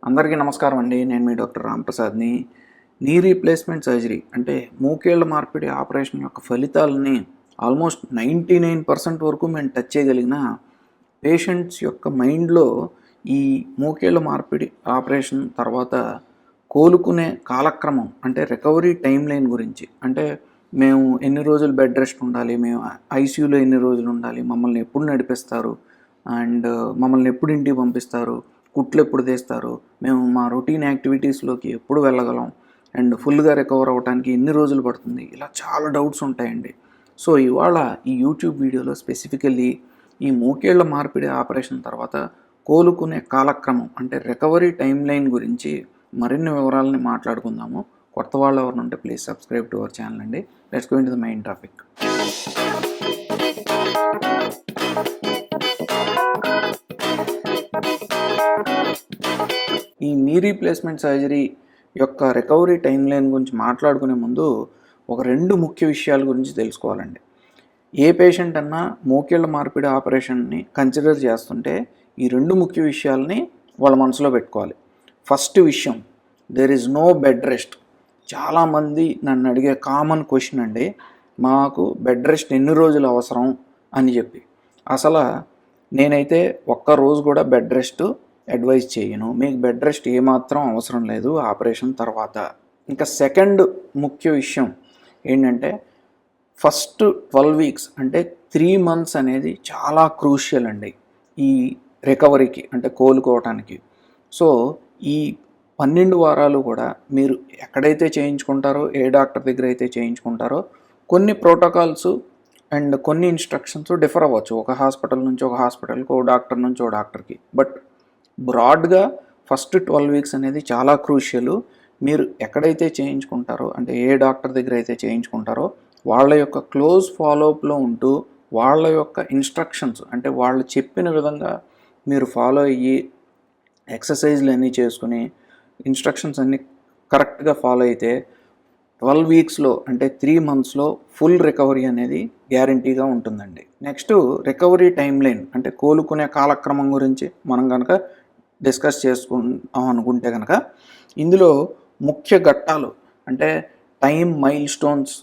అందరికీ నమస్కారం అండి. నేను మీ డాక్టర్ రాంప్రసాద్ని. నీ రీప్లేస్మెంట్ సర్జరీ అంటే మూకేళ్ల మార్పిడి ఆపరేషన్ యొక్క ఫలితాలని ఆల్మోస్ట్ 99% వరకు మేము టచ్ చేయగలిగిన పేషెంట్స్ యొక్క మైండ్లో ఈ మూకేళ్ల మార్పిడి ఆపరేషన్ తర్వాత కోలుకునే కాలక్రమం అంటే రికవరీ టైం లైన్ గురించి, అంటే మేము ఎన్ని రోజులు బెడ్ రెస్ట్ ఉండాలి, మేము ఐసీయూలో ఎన్ని రోజులు ఉండాలి, మమ్మల్ని ఎప్పుడు నడిపిస్తారు అండ్ మమ్మల్ని ఎప్పుడు ఇంటికి పంపిస్తారు, కుట్లు ఎప్పుడు తీస్తారు, మేము మా రొటీన్ యాక్టివిటీస్లోకి ఎప్పుడు వెళ్ళగలం అండ్ ఫుల్గా రికవర్ అవ్వడానికి ఎన్ని రోజులు పడుతుంది, ఇలా చాలా డౌట్స్ ఉంటాయండి. సో ఇవాళ ఈ యూట్యూబ్ వీడియోలో స్పెసిఫికల్లీ ఈ మూకేళ్ల మార్పిడి ఆపరేషన్ తర్వాత కోలుకునే కాలక్రమం అంటే రికవరీ టైం లైన్ గురించి మరిన్ని వివరాలని మాట్లాడుకుందాము. కొత్త వాళ్ళు ఎవరు ఉంటే please subscribe to our channel అండి. Let's go into the main topic. ఈ నీ రీప్లేస్మెంట్ సర్జరీ యొక్క రికవరీ టైం లైన్ గురించి మాట్లాడుకునే ముందు ఒక రెండు ముఖ్య విషయాల గురించి తెలుసుకోవాలండి. ఏ పేషెంట్ అన్నా మోకేళ్ల మార్పిడి ఆపరేషన్ని కన్సిడర్ చేస్తుంటే ఈ రెండు ముఖ్య విషయాలని వాళ్ళ మనసులో పెట్టుకోవాలి. ఫస్ట్ విషయం, there is no bed rest. చాలామంది నన్ను అడిగే కామన్ క్వశ్చన్ అండి, మాకు బెడ్ రెస్ట్ ఎన్ని రోజులు అవసరం అని చెప్పి. అసలు నేనైతే ఒక్కరోజు కూడా బెడ్ రెస్ట్ అడ్వైజ్ చేయను. మీకు బెడ్ రెస్ట్ ఏమాత్రం అవసరం లేదు ఆపరేషన్ తర్వాత. ఇంకా సెకండ్ ముఖ్య విషయం ఏంటంటే, ఫస్ట్ 12 వీక్స్ అంటే 3 months అనేది చాలా క్రూషియల్ అండి ఈ రికవరీకి, అంటే కోలుకోవటానికి. సో ఈ 12 వారాలు కూడా మీరు ఎక్కడైతే చేయించుకుంటారో, ఏ డాక్టర్ దగ్గర అయితే చేయించుకుంటారో, కొన్ని ప్రోటోకాల్స్ అండ్ కొన్ని ఇన్స్ట్రక్షన్స్ డిఫర్ అవ్వచ్చు ఒక హాస్పిటల్ నుంచి ఒక హాస్పిటల్కి, ఓ డాక్టర్ నుంచి ఓ డాక్టర్కి. బట్ బ్రాడ్గా ఫస్ట్ 12 వీక్స్ అనేది చాలా క్రూషియల్. మీరు ఎక్కడైతే చేయించుకుంటారో, అంటే ఏ డాక్టర్ దగ్గర అయితే చేయించుకుంటారో వాళ్ళ యొక్క క్లోజ్ ఫాలోఅప్లో ఉంటూ వాళ్ళ యొక్క ఇన్స్ట్రక్షన్స్ అంటే వాళ్ళు చెప్పిన విధంగా మీరు ఫాలో అయ్యి ఎక్సర్సైజ్లు అన్నీ చేసుకుని ఇన్స్ట్రక్షన్స్ అన్నీ కరెక్ట్గా ఫాలో అయితే 12 వీక్స్లో అంటే 3 monthsలో ఫుల్ రికవరీ అనేది గ్యారంటీగా ఉంటుందండి. నెక్స్ట్ రికవరీ టైం లైన్ అంటే కోలుకునే కాలక్రమం గురించి మనం కనుక డిస్కస్ చేసుకుందాం అనుకుంటే కనుక, ఇందులో ముఖ్య ఘట్టాలు అంటే టైం మైల్ స్టోన్స్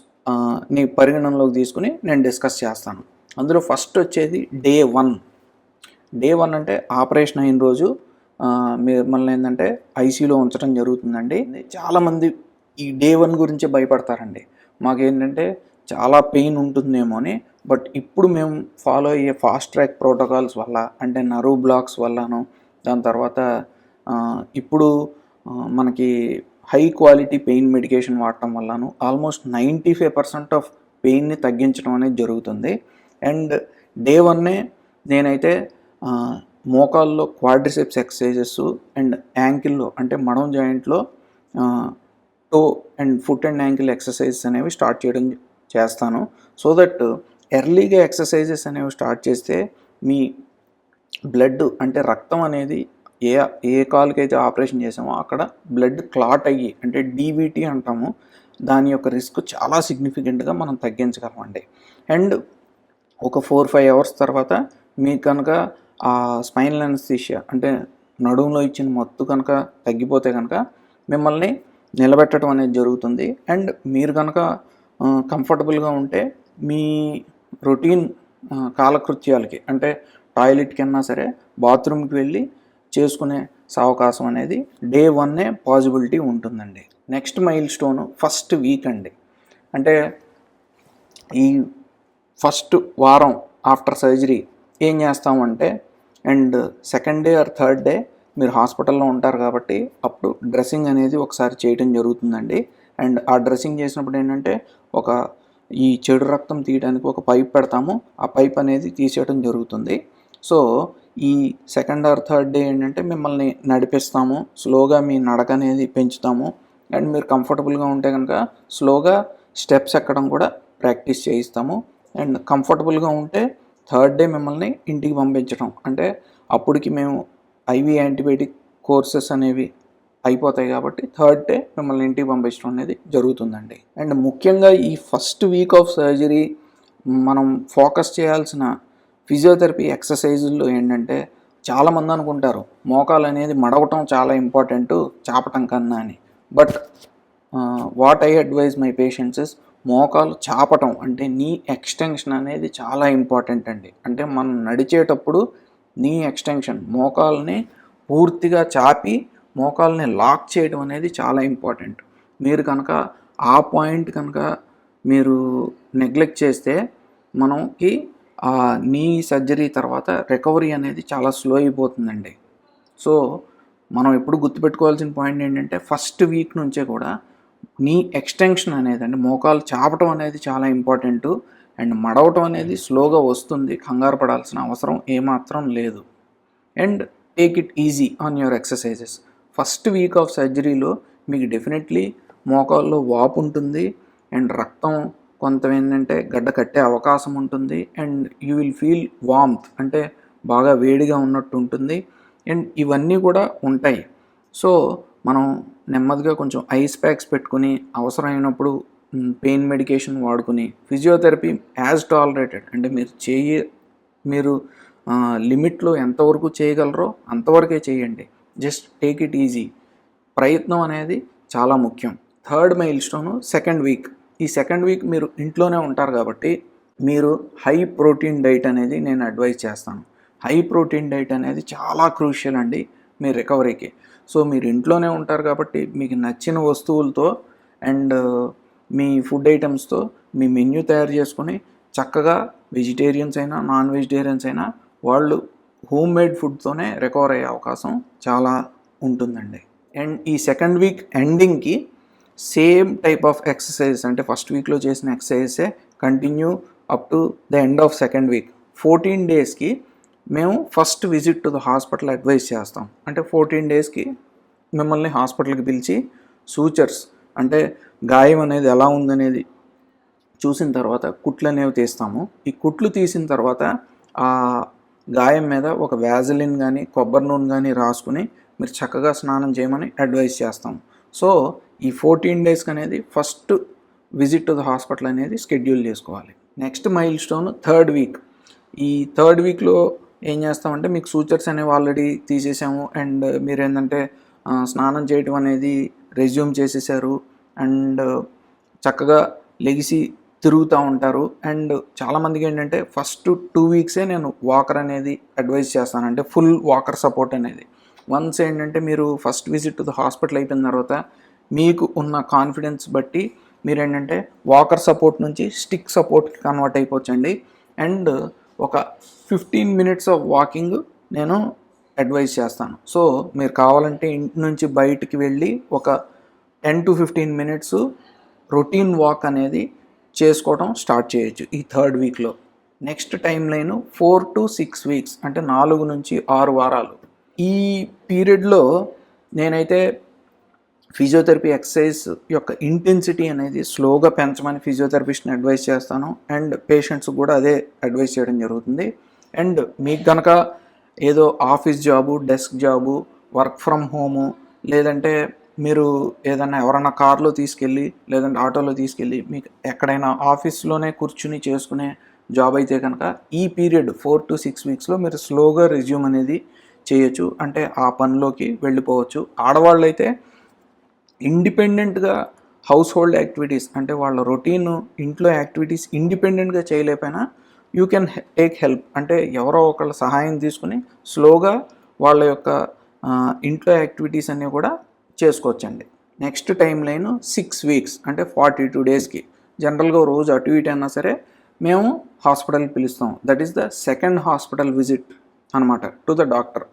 ని పరిగణనలోకి తీసుకుని నేను డిస్కస్ చేస్తాను. అందులో ఫస్ట్ వచ్చేది డే 1. డే 1 అంటే ఆపరేషన్ అయిన రోజు మిమ్మల్ని ఏంటంటే ఐసీయూలో ఉంచడం జరుగుతుందండి. చాలామంది ఈ డే 1 గురించే భయపడతారండి. మాకేంటంటే చాలా పెయిన్ ఉంటుందేమో అని. బట్ ఇప్పుడు మేము ఫాలో అయ్యే ఫాస్ట్ ట్రాక్ ప్రోటోకాల్స్ వల్ల, అంటే నర్వ్ బ్లాక్స్ వల్లను, దాని తర్వాత ఇప్పుడు మనకి హై క్వాలిటీ పెయిన్ మెడికేషన్ వాడటం వల్లను ఆల్మోస్ట్ 95% ఆఫ్ పెయిన్ని తగ్గించడం అనేది జరుగుతుంది. అండ్ డే 1 నేనైతే మోకాల్లో క్వాడ్రిసెప్స్ ఎక్సర్సైజెస్ అండ్ యాంకిల్లో అంటే మడం జాయింట్లో toe and foot and ankle exercises అనేవి స్టార్ట్ చేయడం చేస్తాను. సో దట్ ఎర్లీగా ఎక్సర్సైజెస్ అనేవి స్టార్ట్ చేస్తే మీ బ్లడ్ అంటే రక్తం అనేది ఏ కాలుకైతే ఆపరేషన్ చేసామో అక్కడ బ్లడ్ క్లాట్ అయ్యి, అంటే డీవీటీ అంటాము, దాని యొక్క రిస్క్ చాలా సిగ్నిఫికెంట్గా మనం తగ్గించగలమండి. అండ్ ఒక 4-5 hours తర్వాత మీకు కనుక ఆ స్పైనల్ అనస్థీషియా అంటే నడుములో ఇచ్చిన మత్తు కనుక తగ్గిపోతే కనుక మిమ్మల్ని నిలబెట్టడం అనేది జరుగుతుంది. అండ్ మీరు కనుక కంఫర్టబుల్గా ఉంటే మీ రొటీన్ కాలకృత్యాలకి, అంటే టాయిలెట్కి అన్నా సరే బాత్రూమ్కి వెళ్ళి చేసుకునే అవకాశం అనేది డే 1 పాసిబిలిటీ ఉంటుందండి. Next mile stone first week అండి. అంటే ఈ ఫస్ట్ వారం ఆఫ్టర్ సర్జరీ ఏం చేస్తామంటే, and second day or third day మీరు హాస్పిటల్లో ఉంటారు కాబట్టి అప్పుడు డ్రెస్సింగ్ అనేది ఒకసారి చేయడం జరుగుతుందండి. అండ్ ఆ డ్రెస్సింగ్ చేసినప్పుడు ఏంటంటే ఈ చెడు రక్తం తీయడానికి ఒక పైప్ పెడతాము, ఆ పైప్ అనేది తీసేయడం జరుగుతుంది. సో ఈ సెకండ్ ఆర్ థర్డ్ డే ఏంటంటే మిమ్మల్ని నడిపిస్తాము, స్లోగా మీ నడక అనేది పెంచుతాము. అండ్ మీరు కంఫర్టబుల్గా ఉంటే కనుక స్లోగా స్టెప్స్ ఎక్కడం కూడా ప్రాక్టీస్ చేయిస్తాము. అండ్ కంఫర్టబుల్గా ఉంటే థర్డ్ డే మిమ్మల్ని ఇంటికి పంపించడం, అంటే అప్పటికి మేము ఐవీ యాంటీబయాటిక్ కోర్సెస్ అనేవి అయిపోతాయి కాబట్టి థర్డ్ డే మిమ్మల్ని ఇంటికి పంపించడం అనేది జరుగుతుందండి. అండ్ ముఖ్యంగా ఈ ఫస్ట్ వీక్ ఆఫ్ సర్జరీ మనం ఫోకస్ చేయాల్సిన ఫిజియోథెరపీ ఎక్సర్సైజుల్లో ఏంటంటే చాలామంది అనుకుంటారు మోకాలు అనేది మడవటం చాలా ఇంపార్టెంట్ చాపటం కన్నా అని. But what I advise my patients is మోకాలు చాపటం అంటే నీ ఎక్స్టెన్షన్ అనేది చాలా ఇంపార్టెంట్ అండి. అంటే మనం నడిచేటప్పుడు నీ ఎక్స్టెన్షన్ మోకాల్ని పూర్తిగా చాపి మోకాల్ని లాక్ చేయడం అనేది చాలా ఇంపార్టెంట్. మీరు కనుక ఆ పాయింట్ కనుక మీరు నెగ్లెక్ట్ చేస్తే మనకి నీ సర్జరీ తర్వాత రికవరీ అనేది చాలా స్లో అయిపోతుందండి. సో మనం ఎప్పుడు గుర్తుపెట్టుకోవాల్సిన పాయింట్ ఏంటంటే ఫస్ట్ వీక్ నుంచే కూడా నీ ఎక్స్టెన్షన్ అనేది అంటే మోకాలు చాపటం అనేది చాలా ఇంపార్టెంట్. అండ్ మడవటం అనేది స్లోగా వస్తుంది, కంగారు పడాల్సిన అవసరం ఏమాత్రం లేదు. And take it easy on your exercises. First week of సర్జరీలో మీకు డెఫినెట్లీ మోకాల్లో వాపు ఉంటుంది అండ్ రక్తం కొంత ఏంటంటే గడ్డ కట్టే అవకాశం ఉంటుంది. And you will feel warmth అంటే బాగా వేడిగా ఉన్నట్టు ఉంటుంది. అండ్ ఇవన్నీ కూడా ఉంటాయి. సో మనం నెమ్మదిగా కొంచెం ఐస్ ప్యాక్స్ పెట్టుకుని అవసరమైనప్పుడు పెయిన్ మెడికేషన్ వాడుకుని ఫిజియోథెరపీ యాజ్ టాలరేటెడ్ అంటే మీరు లిమిట్లో ఎంతవరకు చేయగలరో అంతవరకే చేయండి. Just take it easy. ప్రయత్నం అనేది చాలా ముఖ్యం. Third mile stone second week. ఈ సెకండ్ వీక్ మీరు ఇంట్లోనే ఉంటారు కాబట్టి మీరు హై ప్రోటీన్ డైట్ అనేది నేను అడ్వైజ్ చేస్తాను. హై ప్రోటీన్ డైట్ అనేది చాలా క్రూషియల్ అండి మీ రికవరీకి. సో మీరు ఇంట్లోనే ఉంటారు కాబట్టి మీకు నచ్చిన వస్తువులతో అండ్ మీ ఫుడ్ ఐటమ్స్తో మీ మెన్యూ తయారు చేసుకొని చక్కగా వెజిటేరియన్స్ అయినా నాన్ వెజిటేరియన్స్ అయినా వాళ్ళు హోమ్ మేడ్ ఫుడ్తోనే రికవర్ అయ్యే అవకాశం చాలా ఉంటుందండి. అండ్ ఈ సెకండ్ వీక్ ఎండింగ్కి సేమ్ టైప్ ఆఫ్ ఎక్సర్సైజ్ అంటే ఫస్ట్ వీక్లో చేసిన ఎక్సర్సైజెసే continue up to the end of second week. 14 డేస్కి మేము first visit to the hospital advise చేస్తాం. అంటే 14 డేస్కి మిమ్మల్ని హాస్పిటల్కి పిలిచి సూచర్స్ అంటే గాయం అనేది ఎలా ఉందనేది చూసిన తర్వాత కుట్లు అనేవి తీస్తాము. ఈ కుట్లు తీసిన తర్వాత ఆ గాయం మీద ఒక వ్యాజలిన్ కానీ కొబ్బరి నూనె కానీ రాసుకుని మీరు చక్కగా స్నానం చేయమని అడ్వైజ్ చేస్తాం. సో ఈ 14 డేస్కి అనేది first visit to the hospital అనేది షెడ్యూల్ చేసుకోవాలి. Next mile stone third week. ఈ థర్డ్ వీక్లో ఏం చేస్తామంటే మీకు సూచర్స్ అనేవి ఆల్రెడీ తీసేసాము అండ్ మీరు ఏంటంటే స్నానం చేయటం అనేది రెజ్యూమ్ చేసేసారు అండ్ చక్కగా లెగిసి తిరుగుతూ ఉంటారు. అండ్ చాలామందికి ఏంటంటే ఫస్ట్ 2 వీక్సే నేను వాకర్ అనేది అడ్వైజ్ చేస్తాను, అంటే ఫుల్ వాకర్ సపోర్ట్ అనేది. వన్స్ ఏంటంటే మీరు first visit to the hospital అయిపోయిన తర్వాత మీకు ఉన్న కాన్ఫిడెన్స్ బట్టి మీరు ఏంటంటే వాకర్ సపోర్ట్ నుంచి స్టిక్ సపోర్ట్కి కన్వర్ట్ అయిపోవచ్చండి. అండ్ ఒక 15 మినిట్స్ ఆఫ్ వాకింగ్ నేను అడ్వైజ్ చేస్తాను. సో మీరు కావాలంటే ఇంటి నుంచి బయటికి వెళ్ళి ఒక 10 to 15 మినిట్స్ రొటీన్ వాక్ అనేది చేసుకోవడం స్టార్ట్ చేయొచ్చు ఈ థర్డ్ వీక్లో. Next time line 4 to 6 weeks అంటే 4 నుంచి 6 వారాలు. ఈ పీరియడ్లో నేనైతే ఫిజియోథెరపీ ఎక్సర్సైజ్ యొక్క ఇంటెన్సిటీ అనేది స్లోగా పెంచమని ఫిజియోథెరపిస్ట్ని అడ్వైజ్ చేస్తాను అండ్ పేషెంట్స్ కూడా అదే అడ్వైజ్ చేయడం జరుగుతుంది. అండ్ మీకు కనుక ఏదో office job, desk job, work from home లేదంటే మీరు ఏదైనా ఎవరైనా కార్లో తీసుకెళ్ళి లేదంటే ఆటోలో తీసుకెళ్ళి మీకు ఎక్కడైనా ఆఫీస్లోనే కూర్చుని చేసుకునే జాబ్ అయితే కనుక ఈ పీరియడ్ 4 to 6 వీక్స్లో మీరు స్లోగా రెజ్యూమ్ అనేది చేయొచ్చు, అంటే ఆ పనిలోకి వెళ్ళిపోవచ్చు. ఆడవాళ్ళు అయితే ఇండిపెండెంట్గా హౌస్ హోల్డ్ యాక్టివిటీస్ అంటే వాళ్ళ రొటీన్ ఇంట్లో యాక్టివిటీస్ ఇండిపెండెంట్గా చేయలేకపోయినా యూ కెన్ టేక్ హెల్ప్, అంటే ఎవరో ఒకళ్ళ సహాయం తీసుకుని స్లోగా వాళ్ళ యొక్క ఇంట్లో యాక్టివిటీస్ అన్నీ కూడా చేసుకోవచ్చండి. నెక్స్ట్ టైం లైన్ 6 వీక్స్ అంటే 42 డేస్కి. జనరల్గా రోజు అటు ఇటు అయినా సరే మేము హాస్పిటల్కి పిలుస్తాం. That is the second hospital visit అనమాట టు ద డాక్టర్.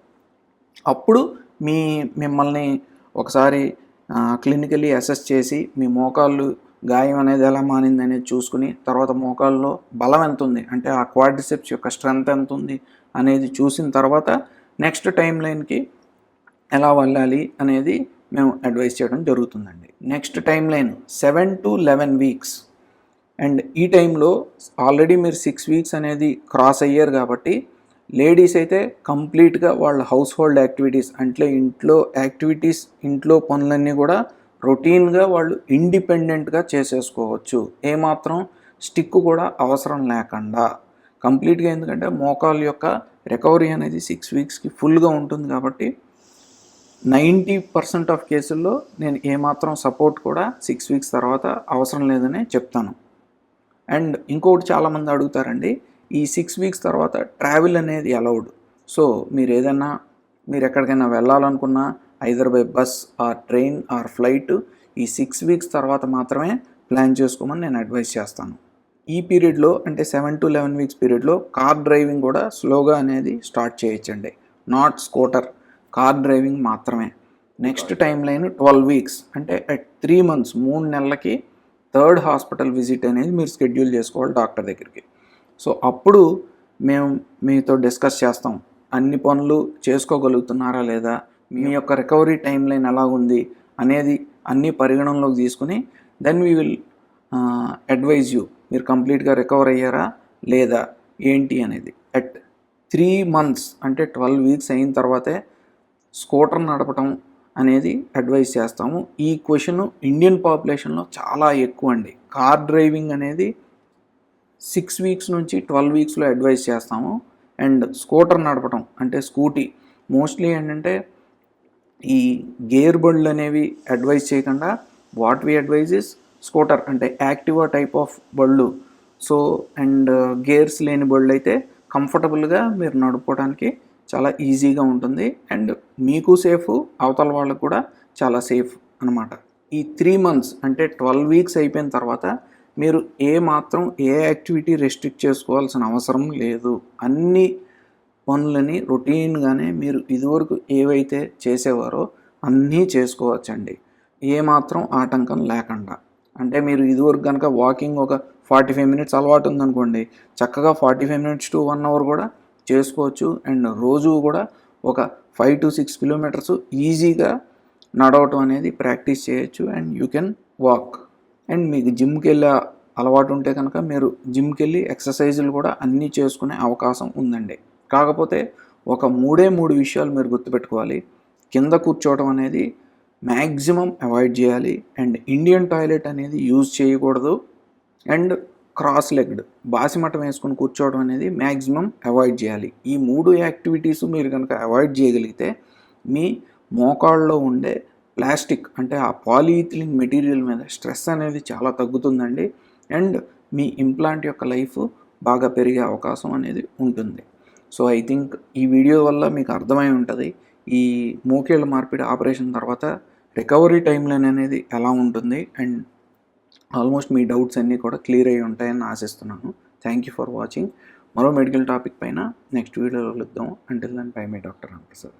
అప్పుడు మిమ్మల్ని ఒకసారి క్లినికలీ అసెస్ చేసి మీ మోకాళ్ళు గాయం అనేది ఎలా మానింది అనేది చూసుకుని తర్వాత మోకాల్లో బలం ఎంత ఉంది అంటే ఆ క్వాడ్రిసెప్స్ యొక్క స్ట్రెంత్ ఎంత ఉంది అనేది చూసిన తర్వాత నెక్స్ట్ టైం లైన్కి ఎలా వెళ్ళాలి అనేది మేము అడ్వైస్ చేయడం జరుగుతుందండి. Next time line 7 to 11 weeks. And ఈ టైంలో ఆల్రెడీ మీరు 6 వీక్స్ అనేది క్రాస్ అయ్యారు కాబట్టి లేడీస్ అయితే కంప్లీట్గా వాళ్ళ హౌస్ హోల్డ్ యాక్టివిటీస్ అంటే ఇంట్లో పనులన్నీ కూడా రొటీన్గా వాళ్ళు ఇండిపెండెంట్గా చేసేసుకోవచ్చు, ఏమాత్రం స్టిక్ కూడా అవసరం లేకుండా కంప్లీట్గా. ఎందుకంటే మోకాలు యొక్క రికవరీ అనేది 6 వీక్స్కి ఫుల్గా ఉంటుంది. కాబట్టి 90% ఆఫ్ కేసుల్లో నేను ఏమాత్రం సపోర్ట్ కూడా 6 వీక్స్ తర్వాత అవసరం లేదనే చెప్తాను. అండ్ ఇంకొకటి చాలామంది అడుగుతారండి, ఈ 6 వీక్స్ తర్వాత ట్రావెల్ అనేది అలౌడ్. సో మీరు ఎక్కడికైనా వెళ్ళాలనుకున్నా either by bus or train or flight ఈ 6 వీక్స్ తర్వాత మాత్రమే ప్లాన్ చేసుకోమని నేను అడ్వైస్ చేస్తాను. ఈ పీరియడ్లో అంటే 7 to 11 వీక్స్ పీరియడ్లో కార్ డ్రైవింగ్ కూడా స్లోగా అనేది స్టార్ట్ చేయొచ్చండి. నాట్ స్కూటర్, కార్ డ్రైవింగ్ మాత్రమే. నెక్స్ట్ టైం లైన్ 12 వీక్స్ అంటే అట్ 3 months 3 నెలలకి థర్డ్ హాస్పిటల్ విజిట్ అనేది మీరు షెడ్యూల్ చేసుకోవాలి డాక్టర్ దగ్గరికి. సో అప్పుడు మేము మీతో డిస్కస్ చేస్తాం, అన్ని పనులు చేసుకోగలుగుతున్నారా లేదా, మీ యొక్క రికవరీ టైం లైన్ ఎలా ఉంది అనేది అన్నీ పరిగణనలోకి తీసుకుని then we will advise you, మీరు కంప్లీట్గా రికవర్ అయ్యారా లేదా ఏంటి అనేది. అట్ 3 months అంటే 12 వీక్స్ అయిన తర్వాతే స్కూటర్ నడపటం అనేది అడ్వైస్ చేస్తాము. ఈ క్వశ్చన్ ఇండియన్ పాపులేషన్లో చాలా ఎక్కువ అండి. కార్ డ్రైవింగ్ అనేది 6 వీక్స్ నుంచి 12 వీక్స్లో అడ్వైస్ చేస్తాము. అండ్ స్కూటర్ నడపటం అంటే స్కూటీ మోస్ట్లీ ఏంటంటే ఈ గేర్ బళ్ళు అనేవి అడ్వైస్ చేయకుండా what we advise is scooter అంటే యాక్టివా టైప్ ఆఫ్ బళ్ళు. సో అండ్ గేర్స్ లేని బళ్ళు అయితే కంఫర్టబుల్గా మీరు నడుపుకోవడానికి చాలా ఈజీగా ఉంటుంది అండ్ మీకు సేఫ్, అవతల వాళ్ళకు కూడా చాలా సేఫ్ అనమాట. ఈ 3 months అంటే 12 వీక్స్ అయిపోయిన తర్వాత మీరు ఏ యాక్టివిటీ రెస్ట్రిక్ట్ చేసుకోవాల్సిన అవసరం లేదు. అన్ని పనులని రొటీన్గానే మీరు ఇదివరకు ఏవైతే చేసేవారో అన్నీ చేసుకోవచ్చండి, ఏమాత్రం ఆటంకం లేకుండా. అంటే మీరు ఇదివరకు కనుక వాకింగ్ ఒక 45 minutes అలవాటు ఉందనుకోండి, చక్కగా 45 minutes to 1 hour కూడా చేసుకోవచ్చు. అండ్ రోజు కూడా ఒక 5 to 6 kilometers ఈజీగా నడవటం అనేది ప్రాక్టీస్ చేయొచ్చు. And you can walk. And మీకు జిమ్కి వెళ్ళే అలవాటు ఉంటే కనుక మీరు జిమ్కి వెళ్ళి ఎక్సర్సైజులు కూడా అన్నీ చేసుకునే అవకాశం ఉందండి. కాకపోతే ఒక 3 విషయాలు మీరు గుర్తుపెట్టుకోవాలి. కింద కూర్చోవడం అనేది మ్యాక్సిమం అవాయిడ్ చేయాలి. అండ్ ఇండియన్ టాయిలెట్ అనేది యూజ్ చేయకూడదు. అండ్ క్రాస్ లెగ్డ్ బాసిమటం వేసుకొని కూర్చోవడం అనేది మ్యాక్సిమం అవాయిడ్ చేయాలి. ఈ 3 యాక్టివిటీస్ మీరు కనుక అవాయిడ్ చేయగలిగితే మీ మోకాళ్ళలో ఉండే ప్లాస్టిక్ అంటే ఆ పాలీథిలిన్ మెటీరియల్ మీద స్ట్రెస్ అనేది చాలా తగ్గుతుందండి. అండ్ మీ ఇంప్లాంట్ యొక్క లైఫ్ బాగా పెరిగే అవకాశం అనేది ఉంటుంది. సో ఐ థింక్ ఈ వీడియో వల్ల మీకు అర్థమై ఉంటుంది ఈ మోకాళ్ళ మార్పిడి ఆపరేషన్ తర్వాత రికవరీ టైం లైన్ అనేది ఎలా ఉంటుంది. అండ్ ఆల్మోస్ట్ మీ డౌట్స్ అన్నీ కూడా క్లియర్ అయ్యి ఉంటాయని ఆశిస్తున్నాను. Thank you for watching. మరో మెడికల్ టాపిక్ పైన నెక్స్ట్ వీడియోలో కలుద్దాం. అంటిల్ దెన్ బై మీ డాక్టర్ రాంప్రసాద్.